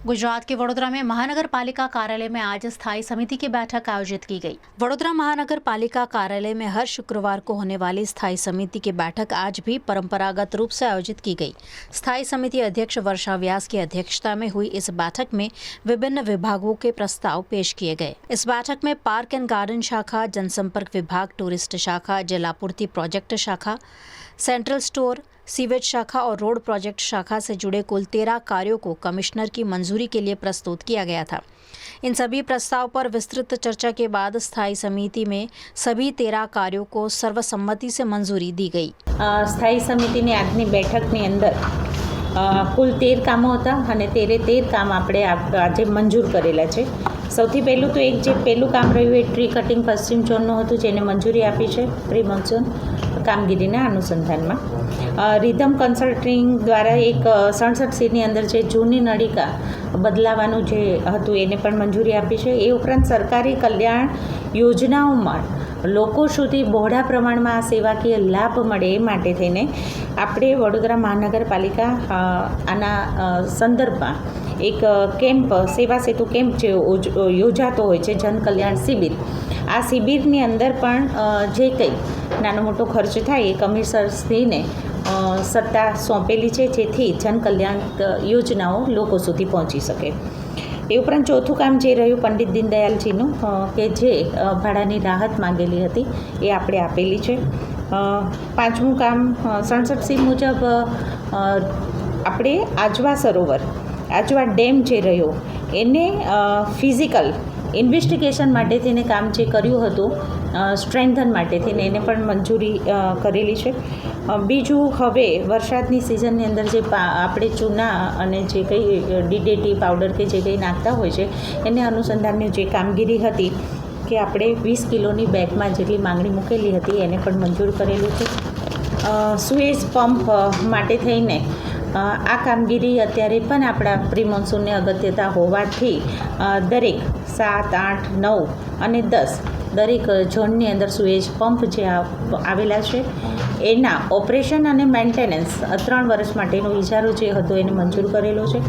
गुजरात के वडोदरा में महानगर पालिका कार्यालय में आज स्थायी समिति की बैठक आयोजित की गई। वडोदरा महानगर पालिका कार्यालय में हर शुक्रवार को होने वाली स्थायी समिति की बैठक आज भी परंपरागत रूप से आयोजित की गई। स्थायी समिति अध्यक्ष वर्षा व्यास की अध्यक्षता में हुई इस बैठक में विभिन्न विभागों के प्रस्ताव पेश किए गए। इस बैठक में पार्क एंड गार्डन शाखा, जनसंपर्क विभाग, टूरिस्ट शाखा, जल आपूर्ति प्रोजेक्ट शाखा, सेंट्रल स्टोर, सीवेज शाखा और रोड प्रोजेक्ट शाखा से जुड़े कुल 13 कार्यों को कमिश्नर की मंजूरी के लिए प्रस्तुत किया गया था। इन सभी प्रस्ताव पर विस्तृत चर्चा के बाद स्थायी समिति में सभी 13 कार्यों को सर्वसम्मति से मंजूरी दी गई। स्थायी समिति ने आजनी बैठकनी अंदर कुल 13 कामों हता अने 13 काम आपणे आज मंजूर करेला छे। સૌથી પહેલું તો એક જે પહેલું કામ રહ્યું એ ટ્રી કટિંગ પશ્ચિમ ઝોનનું હતું, જેને મંજૂરી આપી છે પ્રી મોન્સૂન કામગીરીના અનુસંધાનમાં। રિધમ કન્સલ્ટિંગ દ્વારા એક 67Cની અંદર જે જૂની નળિકા બદલાવાનું જે હતું એને પણ મંજૂરી આપી છે। એ ઉપરાંત સરકારી કલ્યાણ યોજનાઓમાં લોકો સુધી બહોળા પ્રમાણમાં આ સેવાકીય લાભ મળે એ માટે થઈને આપણે વડોદરા મહાનગરપાલિકા આના સંદર્ભમાં એક કેમ્પ, સેવા સેતુ કેમ્પ જે યોજાતો હોય છે, જનકલ્યાણ શિબિર, આ શિબિરની અંદર પણ જે કંઈ નાનો મોટો ખર્ચ થાય એ કમિશનરશ્રીને સત્તા સોંપેલી છે, જેથી જનકલ્યાણ યોજનાઓ લોકો સુધી પહોંચી શકે। એ ઉપરાંત ચોથું કામ જે રહ્યું પંડિત દીનદયાલજીનું, કે જે ભાડાની રાહત માંગેલી હતી એ આપણે આપેલી છે। પાંચમું કામ 67C મુજબ આપણે આજવા સરોવર, આજવા ડેમ જે રહ્યો એને ફિઝિકલ ઇન્વેસ્ટિગેશન માટે થઈને કામ જે કર્યું હતું સ્ટ્રેન્થન માટે થઈને એને પણ મંજૂરી કરેલી છે। બીજું, હવે વરસાદની સિઝનની અંદર જે આપણે ચૂના અને જે કંઈ DDT પાવડર કે જે કંઈ નાખતા હોય છે એને અનુસંધાનની જે કામગીરી હતી કે આપણે 20 કિલોની બેગમાં જેટલી માંગણી મૂકેલી હતી એને પણ મંજૂર કરેલું છે। સુએઝ પંપ માટે થઈને આ કામગીરી અત્યારે પણ આપણા પ્રી મોન્સૂનની અગત્યતા હોવાથી દરેક 7, 8, 9 અને 10 દરેક ઝોનની અંદર સુએજ પંપ જે આવેલા છે એના ઓપરેશન અને મેન્ટેનન્સ 3 વર્ષ માટેનો ઇજારો જે હતો એને મંજૂર કરેલો છે।